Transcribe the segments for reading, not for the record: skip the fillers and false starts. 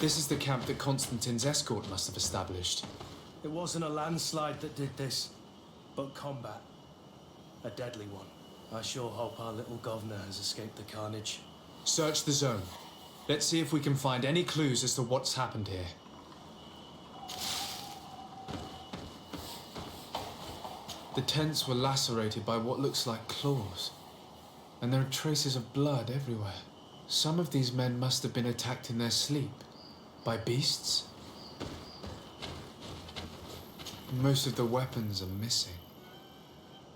This is the camp that Constantine's escort must have established. It wasn't a landslide that did this, but combat. A deadly one. I sure hope our little governor has escaped the carnage. Search the zone. Let's see if we can find any clues as to what's happened here. The tents were lacerated by what looks like claws, and there are traces of blood everywhere. Some of these men must have been attacked in their sleep. By beasts? Most of the weapons are missing.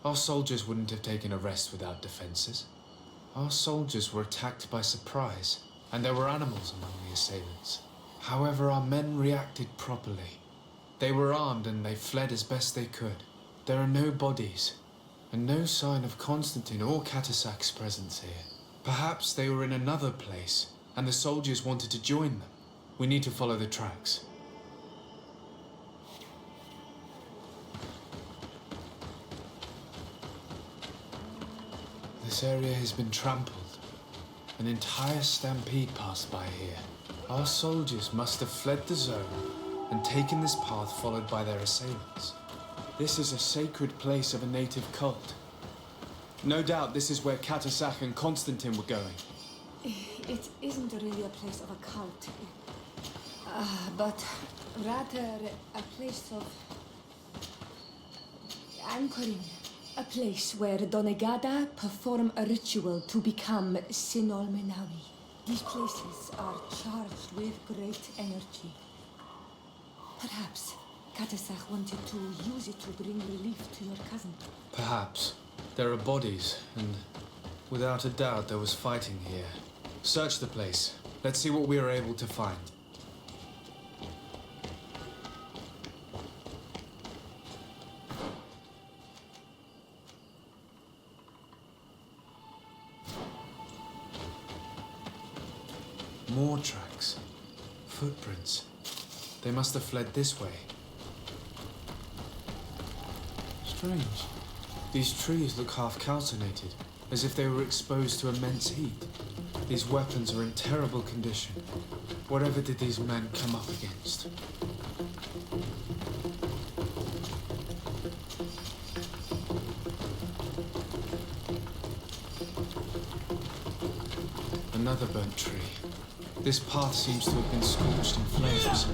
Our soldiers wouldn't have taken a rest without defenses. Our soldiers were attacked by surprise, and there were animals among the assailants. However, our men reacted properly. They were armed and they fled as best they could. There are no bodies, and no sign of Constantine or Catasac's presence here. Perhaps they were in another place, and the soldiers wanted to join them. We need to follow the tracks. This area has been trampled. An entire stampede passed by here. Our soldiers must have fled the zone and taken this path followed by their assailants. This is a sacred place of a native cult. No doubt this is where Catasac and Constantine were going. It isn't really a place of a cult, but rather a place of anchoring. A place where Donegada perform a ritual to become Sinol Menawi. These places are charged with great energy. Perhaps Catasac wanted to use it to bring relief to your cousin. Perhaps. There are bodies, and without a doubt there was fighting here. Search the place. Let's see what we are able to find. More tracks. Footprints. They must have fled this way. Strange. These trees look half calcinated, as if they were exposed to immense heat. These weapons are in terrible condition. Whatever did these men come up against? Another burnt tree. This path seems to have been scorched in flames.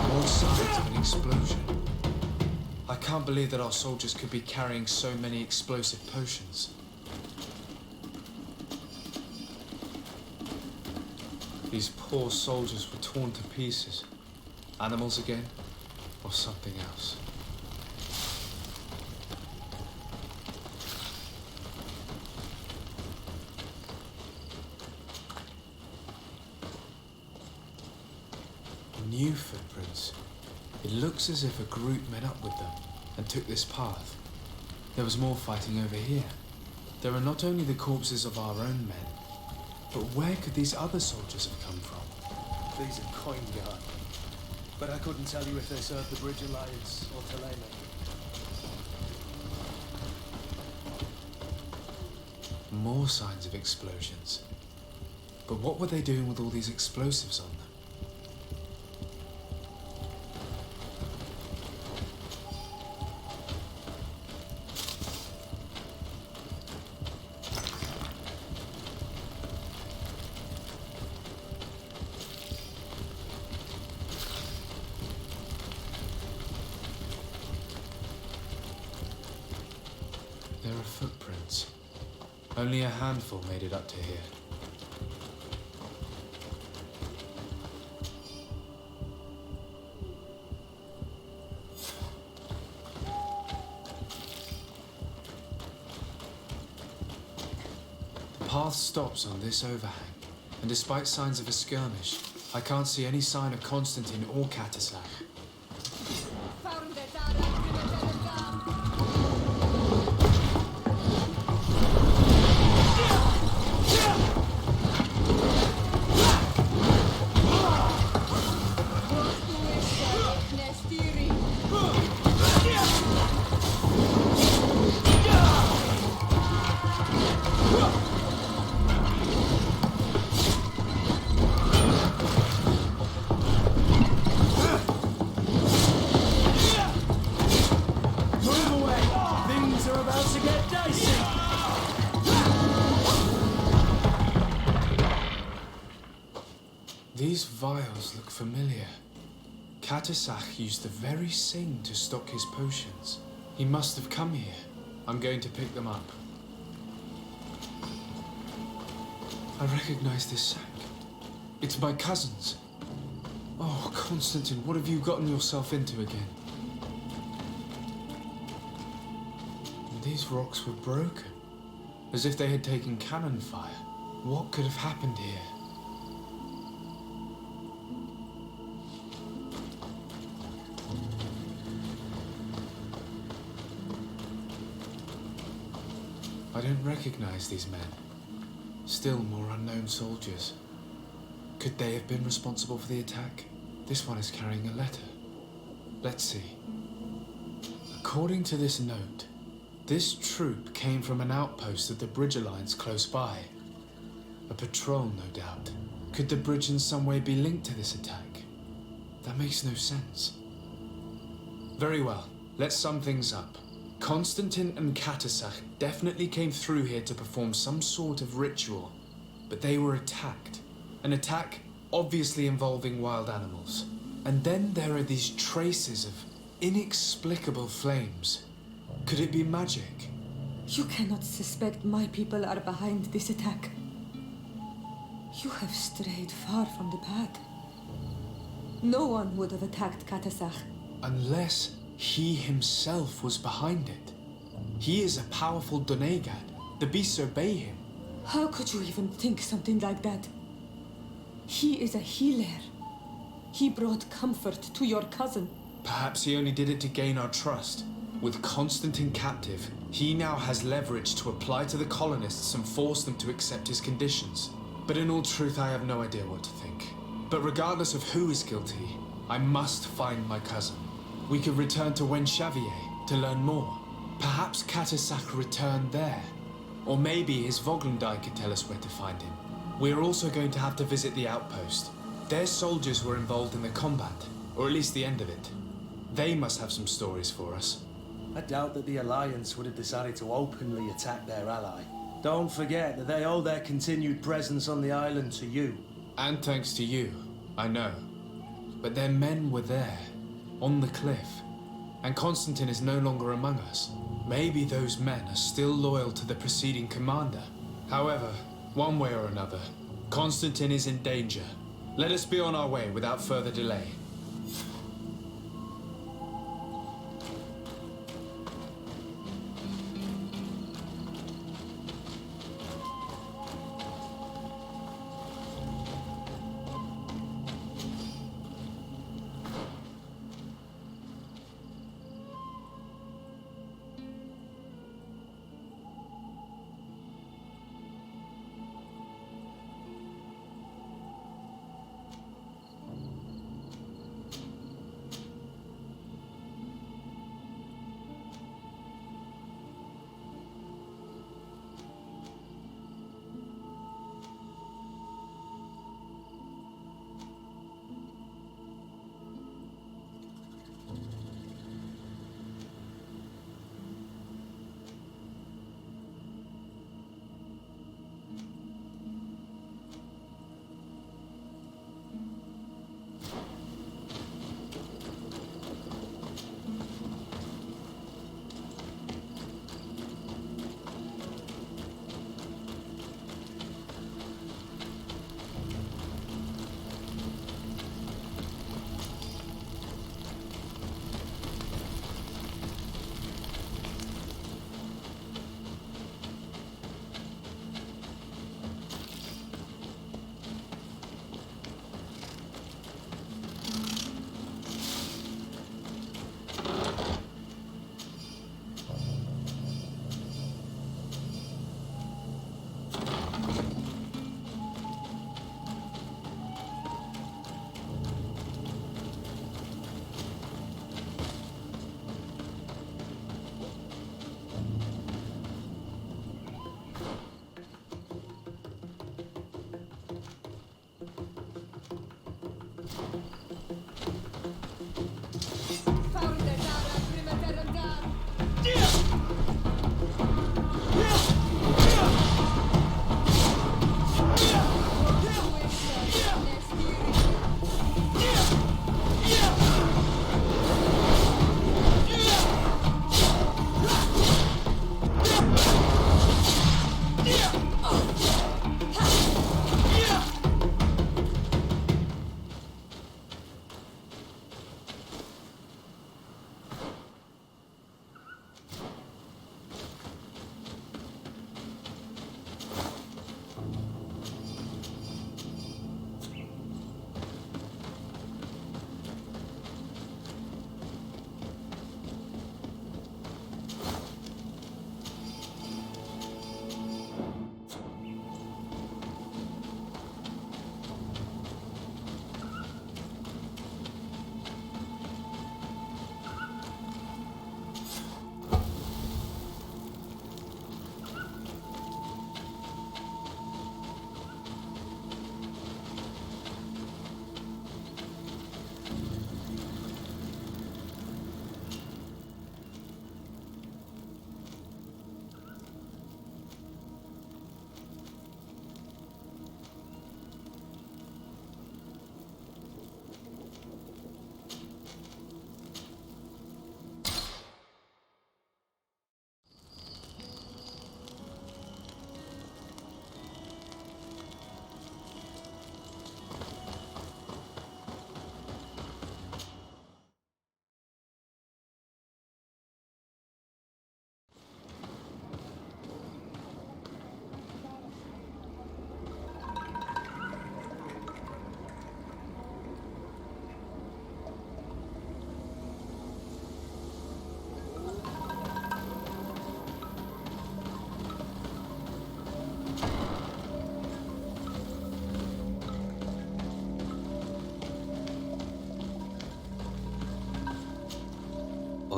More signs of an explosion. I can't believe that our soldiers could be carrying so many explosive potions. These poor soldiers were torn to pieces. Animals again, or something else. New footprints. It looks as if a group met up with them and took this path. There was more fighting over here. There are not only the corpses of our own men, but where could these other soldiers have come from? These are coin guard, but I couldn't tell you if they served the Bridge Alliance or Telema. More signs of explosions. But what were they doing with all these explosives on them? There are footprints. Only a handful made it up to here. The path stops on this overhang, and despite signs of a skirmish, I can't see any sign of Constantine or Catasac. to get dicey. These vials look familiar. Katasach used the very same to stock his potions. He must have come here. I'm going to pick them up. I recognize this sack. It's my cousin's. Oh, Constantine, what have you gotten yourself into again? These rocks were broken, as if they had taken cannon fire. What could have happened here? I don't recognize these men. Still more unknown soldiers. Could they have been responsible for the attack? This one is carrying a letter. Let's see. According to this note, this troop came from an outpost of the Bridge Alliance close by. A patrol, no doubt. Could the bridge in some way be linked to this attack? That makes no sense. Very well, let's sum things up. Constantine and Katasach definitely came through here to perform some sort of ritual, but they were attacked. An attack obviously involving wild animals. And then there are these traces of inexplicable flames. Could it be magic? You cannot suspect my people are behind this attack. You have strayed far from the path. No one would have attacked Katasach. Unless he himself was behind it. He is a powerful Donegad. The beasts obey him. How could you even think something like that? He is a healer. He brought comfort to your cousin. Perhaps he only did it to gain our trust. With Constantine captive, he now has leverage to apply to the colonists and force them to accept his conditions. But in all truth, I have no idea what to think. But regardless of who is guilty, I must find my cousin. We could return to Wen Xavier to learn more. Perhaps Katasach returned there. Or maybe his Voglendai could tell us where to find him. We're also going to have to visit the outpost. Their soldiers were involved in the combat, or at least the end of it. They must have some stories for us. I doubt that the Alliance would have decided to openly attack their ally. Don't forget that they owe their continued presence on the island to you. And thanks to you, I know. But their men were there, on the cliff. And Constantine is no longer among us. Maybe those men are still loyal to the preceding commander. However, one way or another, Constantine is in danger. Let us be on our way without further delay.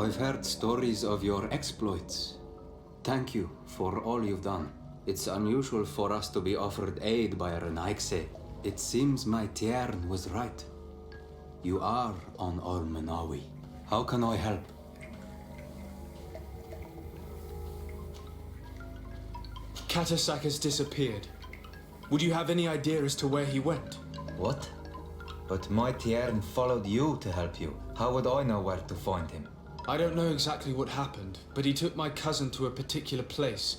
I've heard stories of your exploits. Thank you for all you've done. It's unusual for us to be offered aid by a Renaigse. It seems my Tiern was right. You are on Olmenawi. How can I help? Katasak has disappeared. Would you have any idea as to where he went? What? But my Tiern followed you to help you. How would I know where to find him? I don't know exactly what happened, but he took my cousin to a particular place.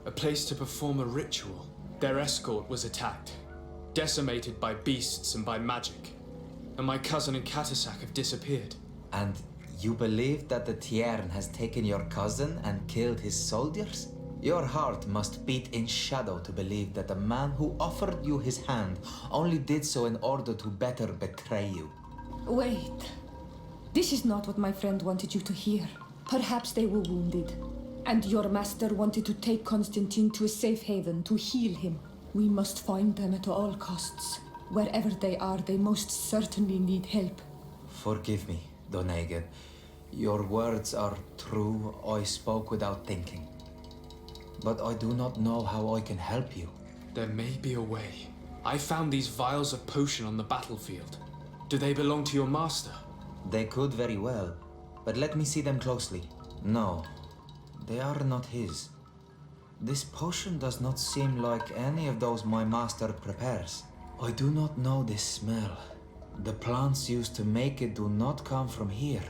A place to perform a ritual. Their escort was attacked, decimated by beasts and by magic. And my cousin and Katasak have disappeared. And you believe that the Tiern has taken your cousin and killed his soldiers? Your heart must beat in shadow to believe that the man who offered you his hand only did so in order to better betray you. Wait. This is not what my friend wanted you to hear. Perhaps they were wounded, and your master wanted to take Constantine to a safe haven to heal him. We must find them at all costs. Wherever they are, they most certainly need help. Forgive me, Doneged. Your words are true. I spoke without thinking. But I do not know how I can help you. There may be a way. I found these vials of potion on the battlefield. Do they belong to your master? They could very well, but let me see them closely. No, they are not his. This potion does not seem like any of those my master prepares. I do not know this smell. The plants used to make it do not come from here.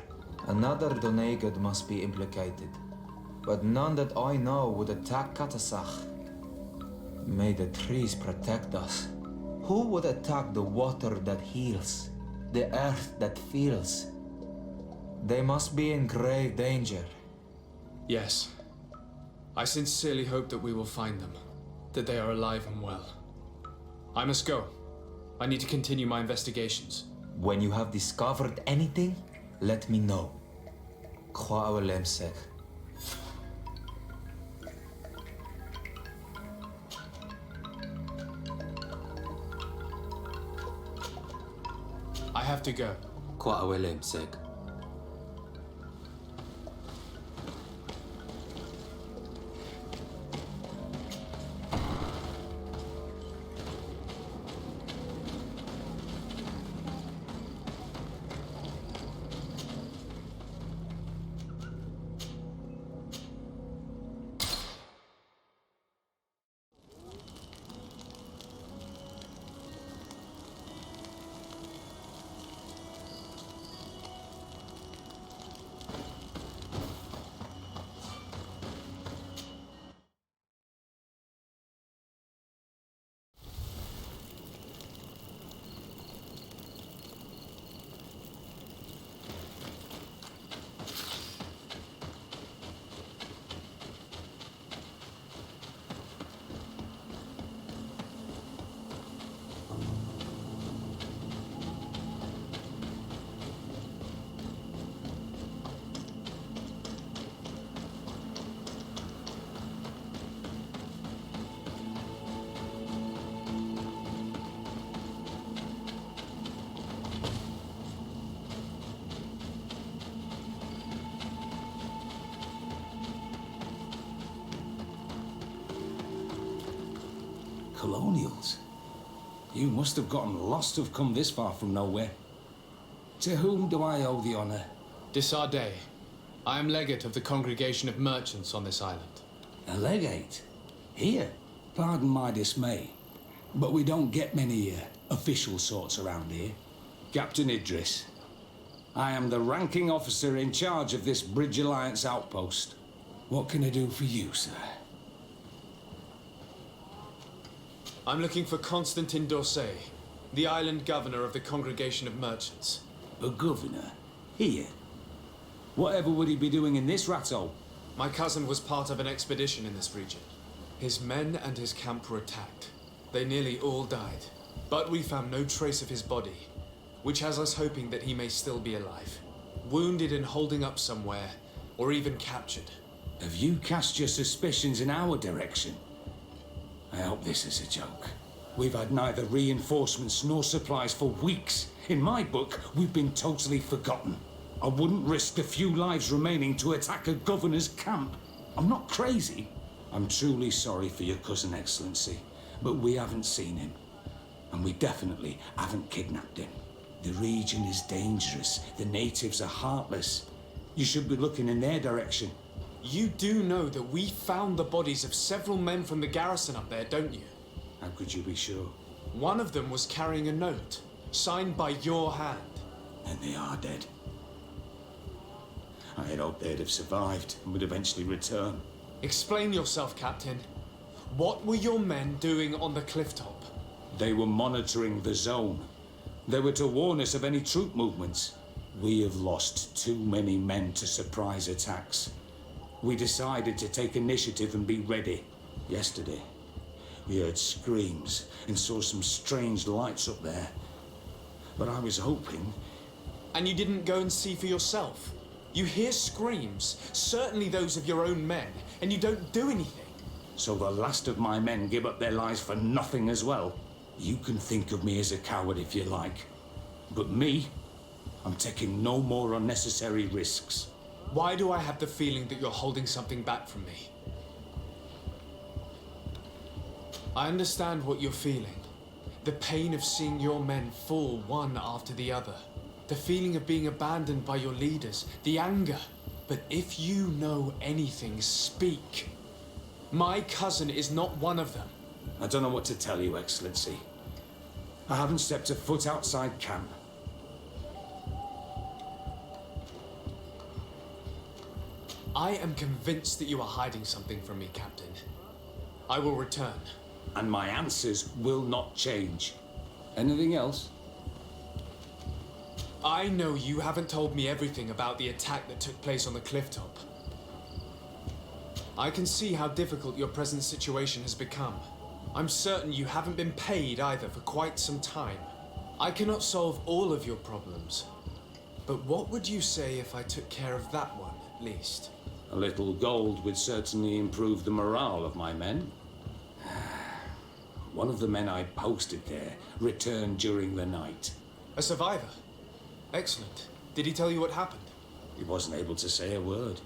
Another Doneged must be implicated, but none that I know would attack Katasach. May the trees protect us. Who would attack the water that heals? The earth that feels? They must be in grave danger. Yes. I sincerely hope that we will find them, that they are alive and well. I must go. I need to continue my investigations. When you have discovered anything, let me know. Kwa Lemsek. I have to go. Kwa Lemsek. Colonials? You must have gotten lost to have come this far from nowhere. To whom do I owe the honor? Disarday. I am legate of the Congregation of Merchants on this island. A legate? Here? Pardon my dismay, but we don't get many official sorts around here. Captain Idris, I am the ranking officer in charge of this Bridge Alliance outpost. What can I do for you, sir? I'm looking for Constantine d'Orsay, the island governor of the Congregation of Merchants. A governor? Here? Whatever would he be doing in this rat-hole? My cousin was part of an expedition in this region. His men and his camp were attacked. They nearly all died. But we found no trace of his body, which has us hoping that he may still be alive. Wounded and holding up somewhere, or even captured. Have you cast your suspicions in our direction? I hope this is a joke. We've had neither reinforcements nor supplies for weeks. In my book, we've been totally forgotten. I wouldn't risk a few lives remaining to attack a governor's camp. I'm not crazy. I'm truly sorry for your cousin, Excellency, but we haven't seen him. And we definitely haven't kidnapped him. The region is dangerous. The natives are heartless. You should be looking in their direction. You do know that we found the bodies of several men from the garrison up there, don't you? How could you be sure? One of them was carrying a note, signed by your hand. And they are dead. I had hoped they'd have survived and would eventually return. Explain yourself, Captain. What were your men doing on the cliff top? They were monitoring the zone. They were to warn us of any troop movements. We have lost too many men to surprise attacks. We decided to take initiative and be ready. Yesterday, we heard screams and saw some strange lights up there. But I was hoping... And you didn't go and see for yourself? You hear screams, certainly those of your own men, and you don't do anything. So the last of my men give up their lives for nothing as well? You can think of me as a coward if you like. But me, I'm taking no more unnecessary risks. Why do I have the feeling that you're holding something back from me? I understand what you're feeling. The pain of seeing your men fall one after the other. The feeling of being abandoned by your leaders. The anger. But if you know anything, speak. My cousin is not one of them. I don't know what to tell you, Excellency. I haven't stepped a foot outside camp. I am convinced that you are hiding something from me, Captain. I will return. And my answers will not change. Anything else? I know you haven't told me everything about the attack that took place on the cliff top. I can see how difficult your present situation has become. I'm certain you haven't been paid either for quite some time. I cannot solve all of your problems. But what would you say if I took care of that one, at least? A little gold would certainly improve the morale of my men. One of the men I posted there returned during the night. A survivor? Excellent. Did he tell you what happened? He wasn't able to say a word.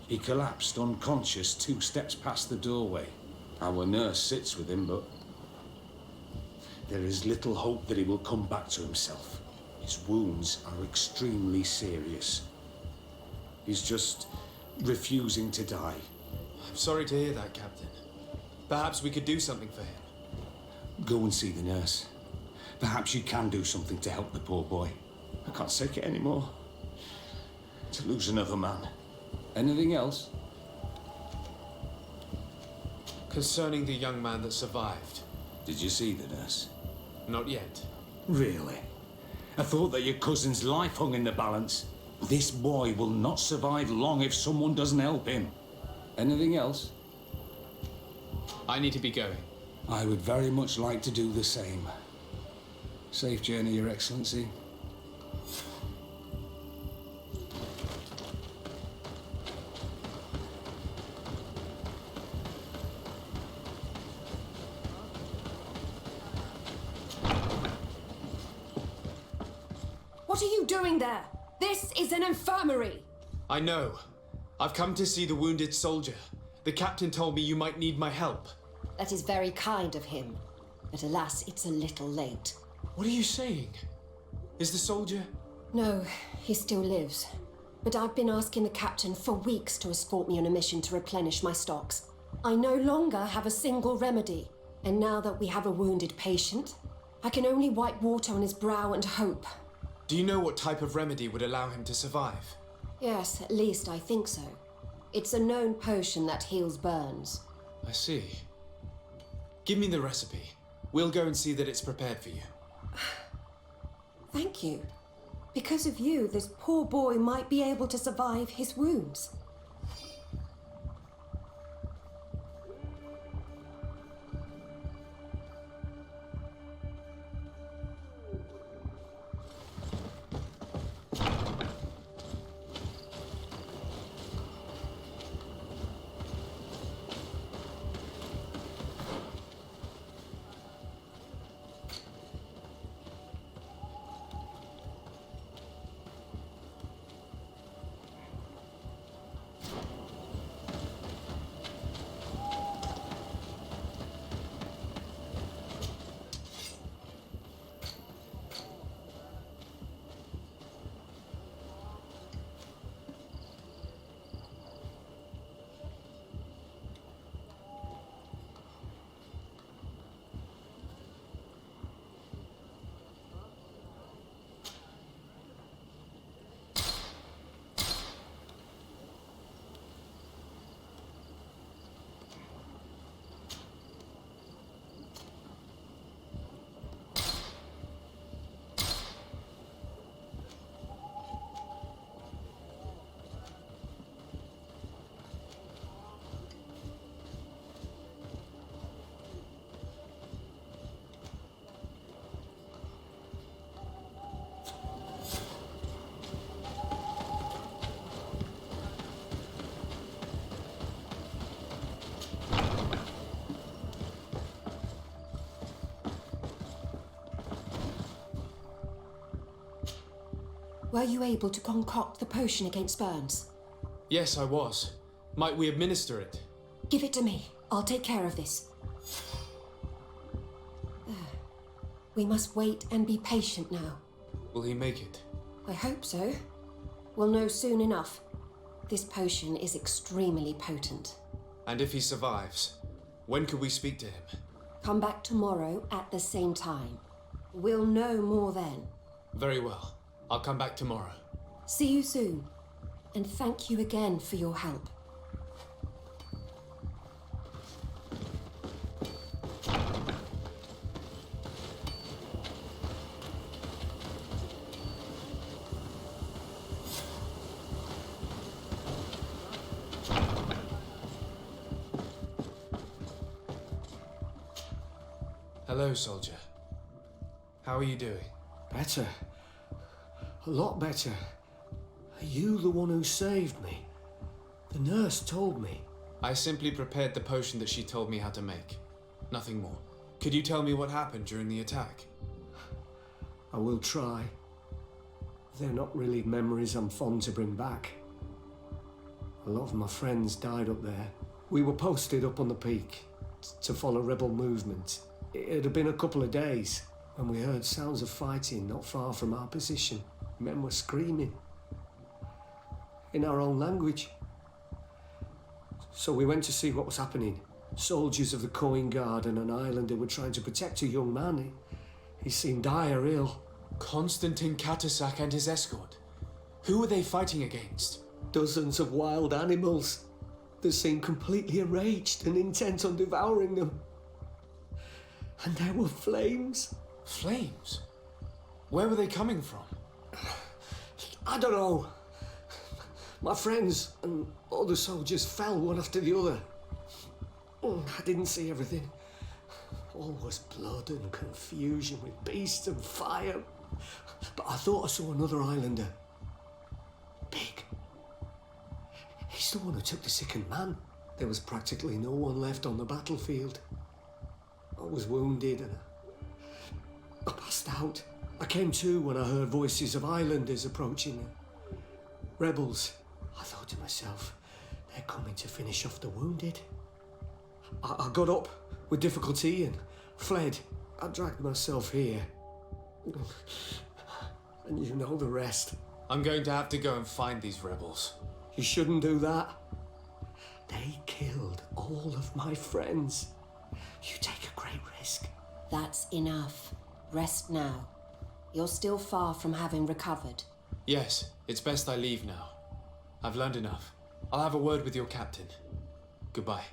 He collapsed unconscious 2 steps past the doorway. Our nurse sits with him, but there is little hope that he will come back to himself. His wounds are extremely serious. He's just refusing to die. I'm sorry to hear that, Captain. Perhaps we could do something for him. Go and see the nurse. Perhaps you can do something to help the poor boy. I can't take it anymore. To lose another man. Anything else? Concerning the young man that survived. Did you see the nurse? Not yet. Really? I thought that your cousin's life hung in the balance. This boy will not survive long if someone doesn't help him. Anything else? I need to be going. I would very much like to do the same. Safe journey, Your Excellency. What are you doing there? This is an infirmary! I know. I've come to see the wounded soldier. The captain told me you might need my help. That is very kind of him. But alas, it's a little late. What are you saying? Is the soldier... No, he still lives. But I've been asking the captain for weeks to escort me on a mission to replenish my stocks. I no longer have a single remedy. And now that we have a wounded patient, I can only wipe water on his brow and hope. Do you know what type of remedy would allow him to survive? Yes, at least I think so. It's a known potion that heals burns. I see. Give me the recipe. We'll go and see that it's prepared for you. Thank you. Because of you, this poor boy might be able to survive his wounds. Were you able to concoct the potion against burns? Yes, I was. Might we administer it? Give it to me. I'll take care of this. There. We must wait and be patient now. Will he make it? I hope so. We'll know soon enough. This potion is extremely potent. And if he survives, when could we speak to him? Come back tomorrow at the same time. We'll know more then. Very well. I'll come back tomorrow. See you soon. And thank you again for your help. Hello, soldier. How are you doing? Better. A lot better. Are you the one who saved me? The nurse told me. I simply prepared the potion that she told me how to make. Nothing more. Could you tell me what happened during the attack? I will try. They're not really memories I'm fond to bring back. A lot of my friends died up there. We were posted up on the peak to follow rebel movement. It had been a couple of days when we heard sounds of fighting not far from our position. Men were screaming in our own language. So we went to see what was happening. Soldiers of the Coin Guard and an islander were trying to protect a young man. He seemed dire ill. Konstantin Katasak and his escort. Who were they fighting against? Dozens of wild animals. They seemed completely enraged and intent on devouring them. And there were flames. Flames? Where were they coming from? I don't know. My friends and other soldiers fell one after the other. I didn't see everything. All was blood and confusion with beasts and fire. But I thought I saw another islander. Big. He's the one who took the sickened man. There was practically no one left on the battlefield. I was wounded and I passed out. I came to when I heard voices of islanders approaching. Rebels. I thought to myself, they're coming to finish off the wounded. I got up with difficulty and fled. I dragged myself here. And you know the rest. I'm going to have to go and find these rebels. You shouldn't do that. They killed all of my friends. You take a great risk. That's enough. Rest now. You're still far from having recovered. Yes, it's best I leave now. I've learned enough. I'll have a word with your captain. Goodbye.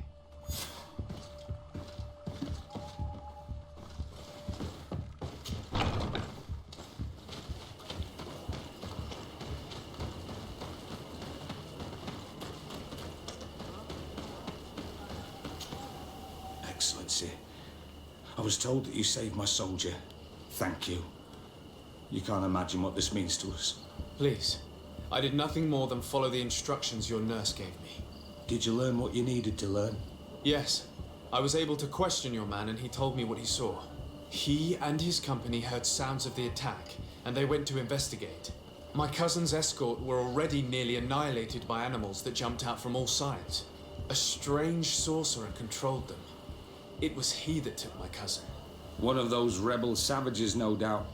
Excellency, I was told that you saved my soldier. Thank you. You can't imagine what this means to us. Please. I did nothing more than follow the instructions your nurse gave me. Did you learn what you needed to learn? Yes. I was able to question your man and he told me what he saw. He and his company heard sounds of the attack and they went to investigate. My cousin's escort were already nearly annihilated by animals that jumped out from all sides. A strange sorcerer controlled them. It was he that took my cousin. One of those rebel savages, no doubt.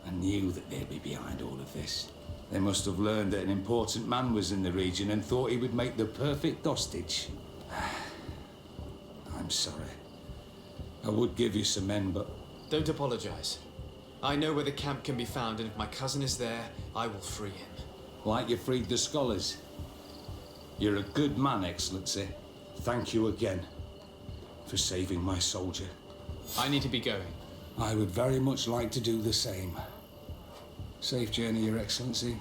I knew that they'd be behind all of this. They must have learned that an important man was in the region and thought he would make the perfect hostage. I'm sorry. I would give you some men, but... Don't apologize. I know where the camp can be found, and if my cousin is there, I will free him. Like you freed the scholars. You're a good man, Excellency. Thank you again for saving my soldier. I need to be going. I would very much like to do the same. Safe journey, Your Excellency.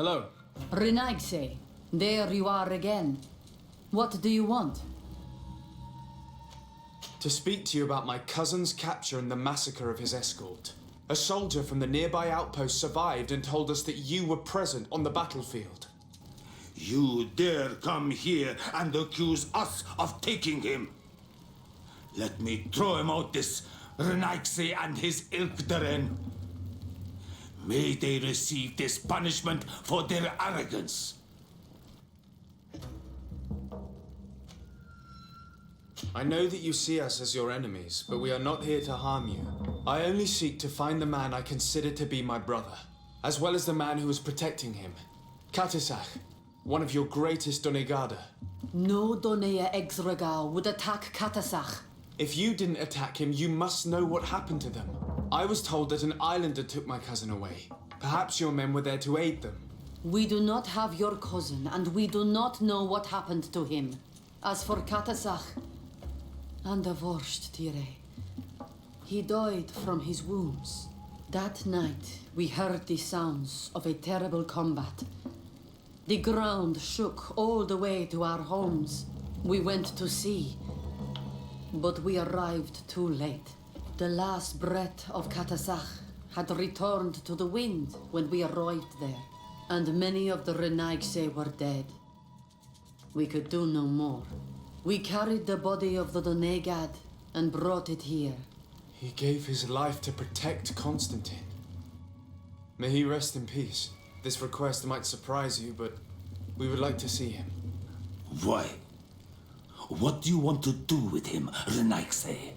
Hello. Renaigse, there you are again. What do you want? To speak to you about my cousin's capture and the massacre of his escort. A soldier from the nearby outpost survived and told us that you were present on the battlefield. You dare come here and accuse us of taking him? Let me throw him out this Renaigse and his Ilkdaren. May they receive this punishment for their arrogance. I know that you see us as your enemies, but we are not here to harm you. I only seek to find the man I consider to be my brother, as well as the man who was protecting him. Katisach, one of your greatest Donegada. No Donea Exregal would attack Katasach. If you didn't attack him, you must know what happened to them. I was told that an islander took my cousin away. Perhaps your men were there to aid them. We do not have your cousin, and we do not know what happened to him. As for Katasach, and the worst, Tire, he died from his wounds. That night, we heard the sounds of a terrible combat. The ground shook all the way to our homes. We went to see, but we arrived too late. The last breath of Katasach had returned to the wind when we arrived there, and many of the Renaigse were dead. We could do no more. We carried the body of the Donegad and brought it here. He gave his life to protect Constantine. May he rest in peace. This request might surprise you, but we would like to see him. Why? What do you want to do with him, Renaigse?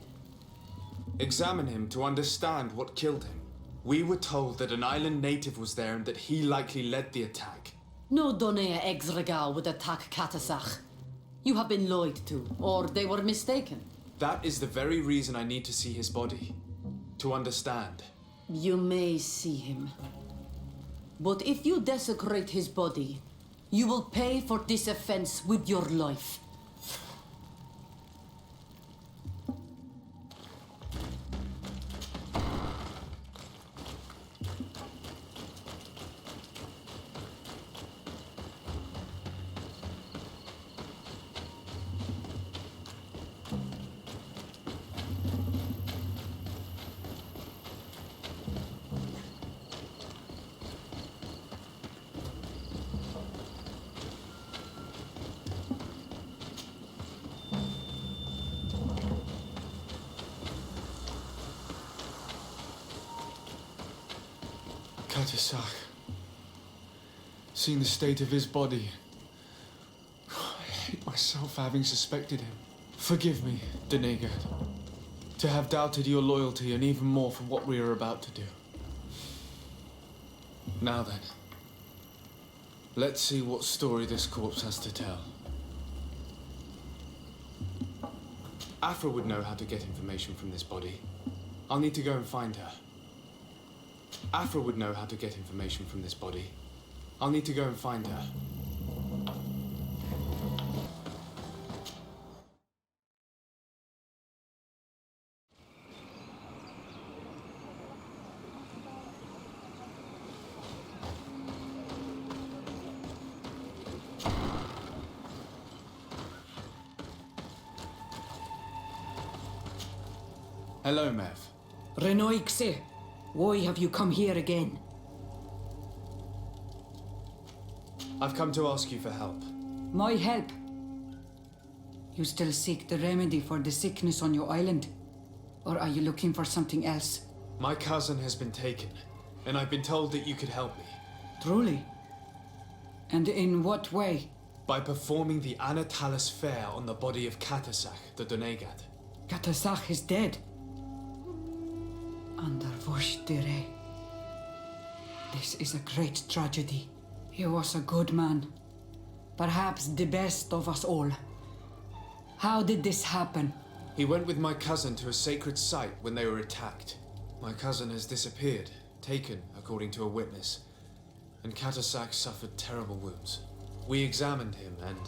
Examine him to understand what killed him. We were told that an island native was there and that he likely led the attack. No Donea Exregal would attack Katasach. You have been lied to, or they were mistaken. That is the very reason I need to see his body. To understand. You may see him. But if you desecrate his body, you will pay for this offense with your life. Katisach. Seeing the state of his body, I hate myself for having suspected him. Forgive me, Donegad, to have doubted your loyalty and even more for what we are about to do. Now then, let's see what story this corpse has to tell. Afra would know how to get information from this body. I'll need to go and find her. Afra would know how to get information from this body. I'll need to go and find her. Hello, Mev. Renaigse, why have you come here again? I've come to ask you for help. My help? You still seek the remedy for the sickness on your island? Or are you looking for something else? My cousin has been taken, and I've been told that you could help me. Truly? And in what way? By performing the Anatalis fair on the body of Katasach, the Donegad. Katasach is dead. Under Voshtire. This is a great tragedy. He was a good man. Perhaps the best of us all. How did this happen? He went with my cousin to a sacred site when they were attacked. My cousin has disappeared, taken according to a witness, and Katasach suffered terrible wounds. We examined him, and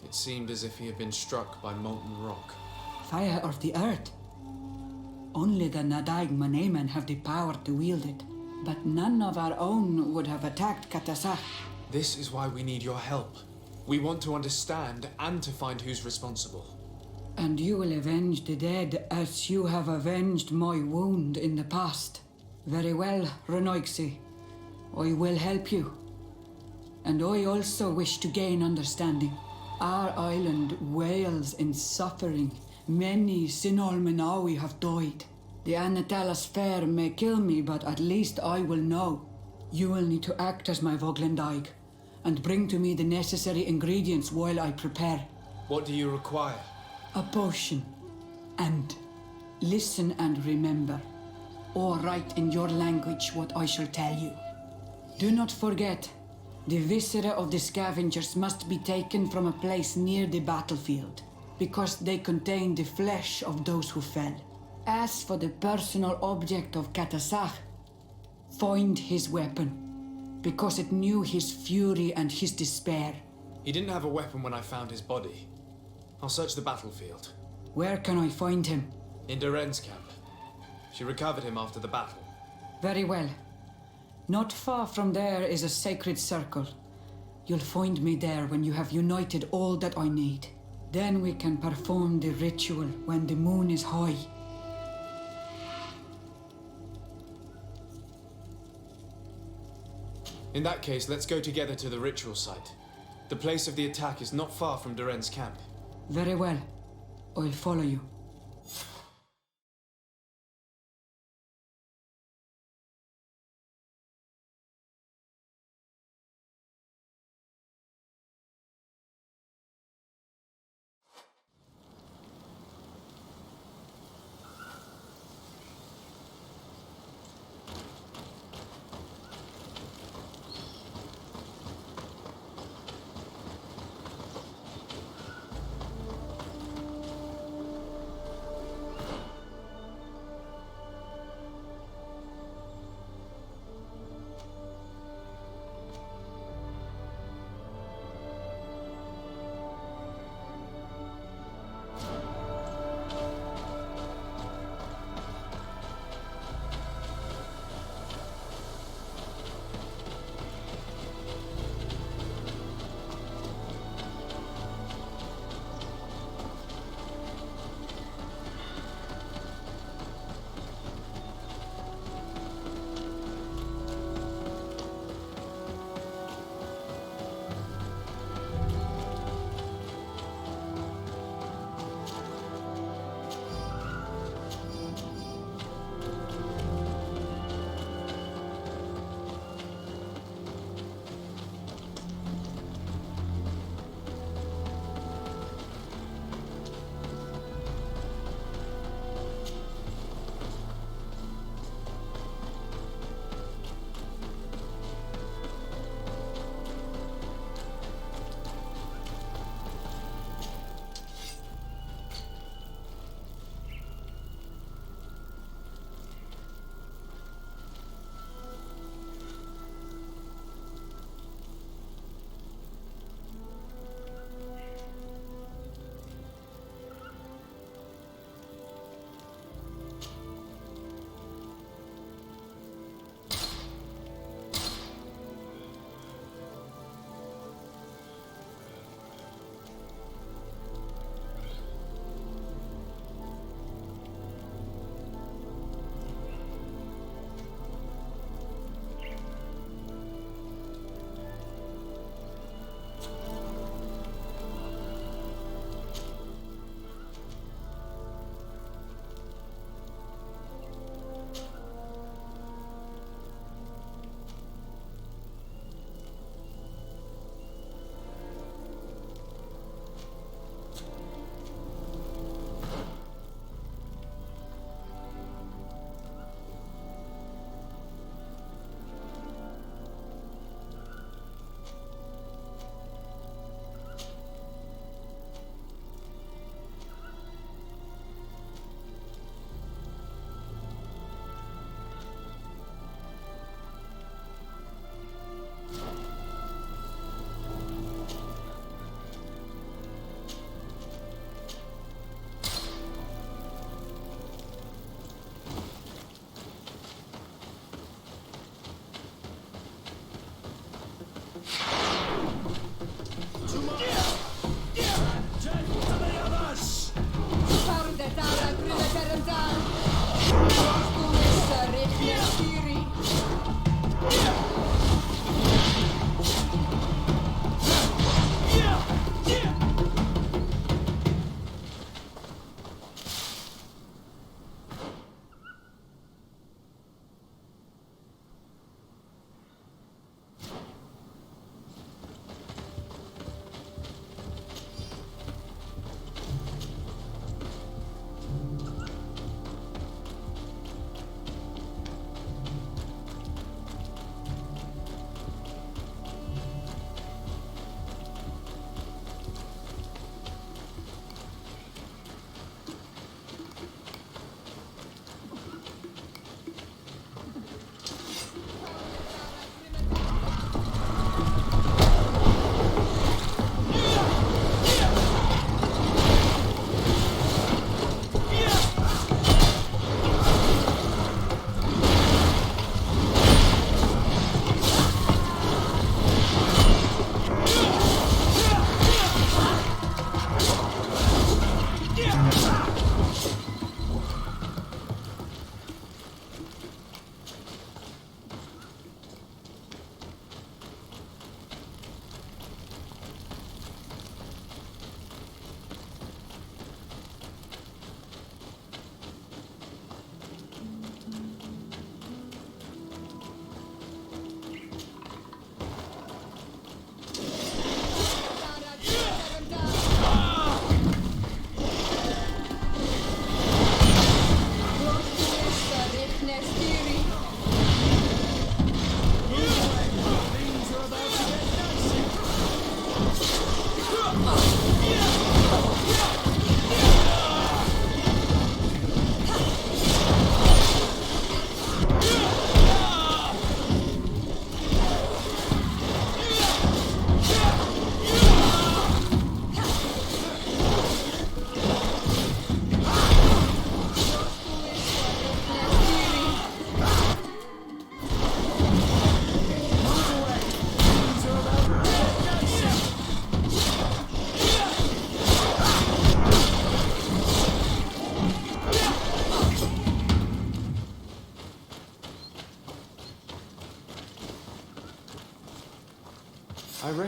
it seemed as if he had been struck by molten rock. Fire of the earth. Only the Nadaig Maneman have the power to wield it. But none of our own would have attacked Katasach. This is why we need your help. We want to understand and to find who's responsible. And you will avenge the dead as you have avenged my wound in the past. Very well, Renoixi. I will help you. And I also wish to gain understanding. Our island wails in suffering. Many Sinolmenawi have died. The Anatalas Fair may kill me, but at least I will know. You will need to act as my Voglendaig and bring to me the necessary ingredients while I prepare. What do you require? A potion. And listen and remember, or write in your language what I shall tell you. Do not forget, the viscera of the scavengers must be taken from a place near the battlefield, because they contain the flesh of those who fell. As for the personal object of Katasach, find his weapon, because it knew his fury and his despair. He didn't have a weapon when I found his body. I'll search the battlefield. Where can I find him? In Duren's camp. She recovered him after the battle. Very well. Not far from there is a sacred circle. You'll find me there when you have united all that I need. Then we can perform the ritual when the moon is high. In that case, let's go together to the ritual site. The place of the attack is not far from Duren's camp. Very well. I'll follow you.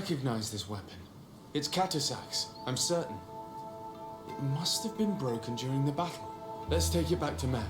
recognize this weapon. It's Katasak's, I'm certain. It must have been broken during the battle. Let's take it back to Mev.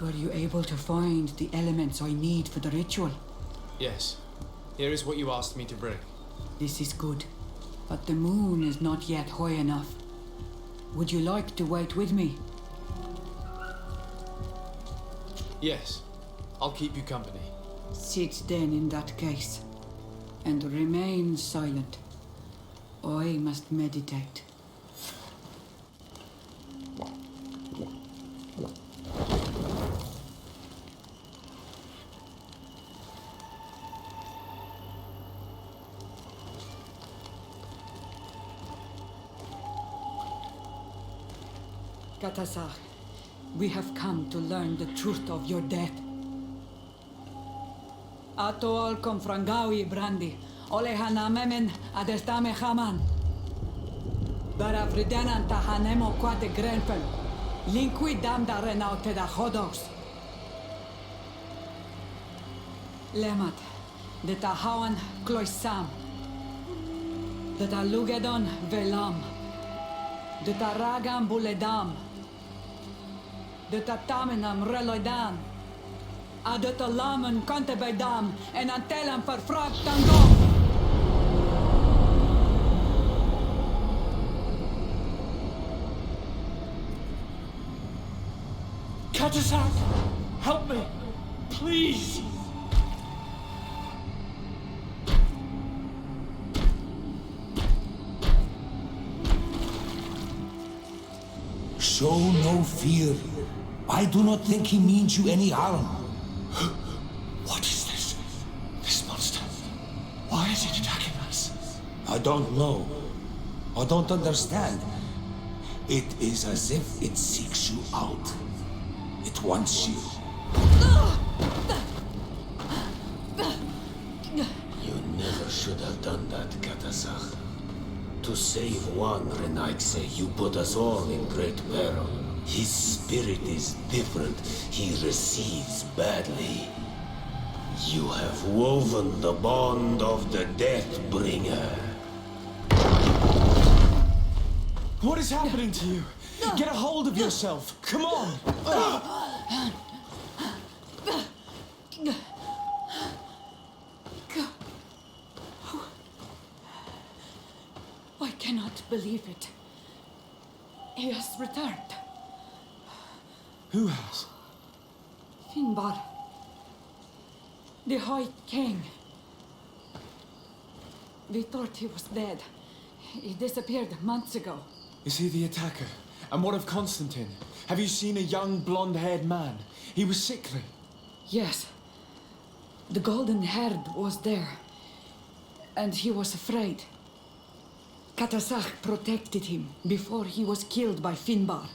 Were you able to find the elements I need for the ritual? Yes. Here is what you asked me to bring. This is good. But the moon is not yet high enough. Would you like to wait with me? Yes. I'll keep you company. Sit then in that case. And remain silent. I must meditate. Katasar, we have come to learn the truth of your death. Ato al confrangawi brandi, ole hanamemen adestame haman. Bara fridenan tahanemo quate grenpel, linkui dam da renaute da hodos. Lemat, de tahawan kloisam, de talugedon velam, de taragam buledam, de tatamenam reloidan, de talamen kante bij dam, en antelam verfragt tangom. Katasak, help me, please. Show no fear. I do not think he means you any harm. What is this? This monster? Why is it attacking us? I don't know. I don't understand. It is as if it seeks you out. It wants you. You never should have done that, Katasach. To save one Renaikse, you put us all in great peril. His spirit is different. He recedes badly. You have woven the bond of the Deathbringer. What is happening to you? Get a hold of yourself. Come on. I cannot believe it. He has returned. Who has? Finbar. The High King. We thought he was dead. He disappeared months ago. Is he the attacker? And what of Constantine? Have you seen a young blonde-haired man? He was sickly. Yes. The golden haired was there. And he was afraid. Katasach protected him before he was killed by Finbar.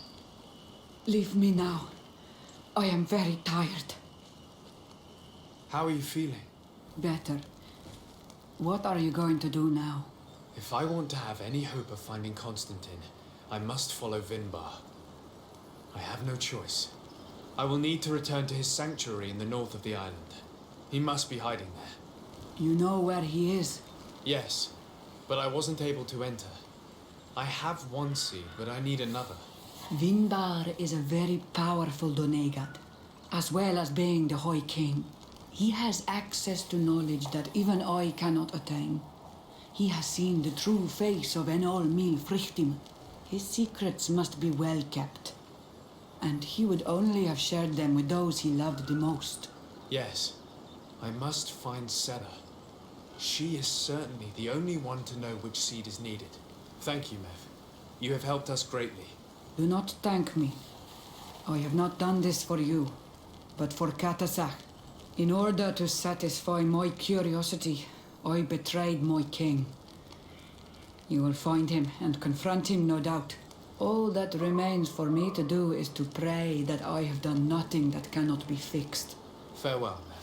Leave me now. I am very tired. How are you feeling? Better. What are you going to do now? If I want to have any hope of finding Constantine, I must follow Vinbar. I have no choice. I will need to return to his sanctuary in the north of the island. He must be hiding there. You know where he is? Yes, but I wasn't able to enter. I have one seed, but I need another. Vinbar is a very powerful Donegat, as well as being the High King. He has access to knowledge that even I cannot attain. He has seen the true face of Enol Mil Frichtim. His secrets must be well kept. And he would only have shared them with those he loved the most. Yes, I must find Senna. She is certainly the only one to know which seed is needed. Thank you, Mev. You have helped us greatly. Do not thank me. I have not done this for you, but for Katasach. In order to satisfy my curiosity, I betrayed my king. You will find him and confront him, no doubt. All that remains for me to do is to pray that I have done nothing that cannot be fixed. Farewell, Mev.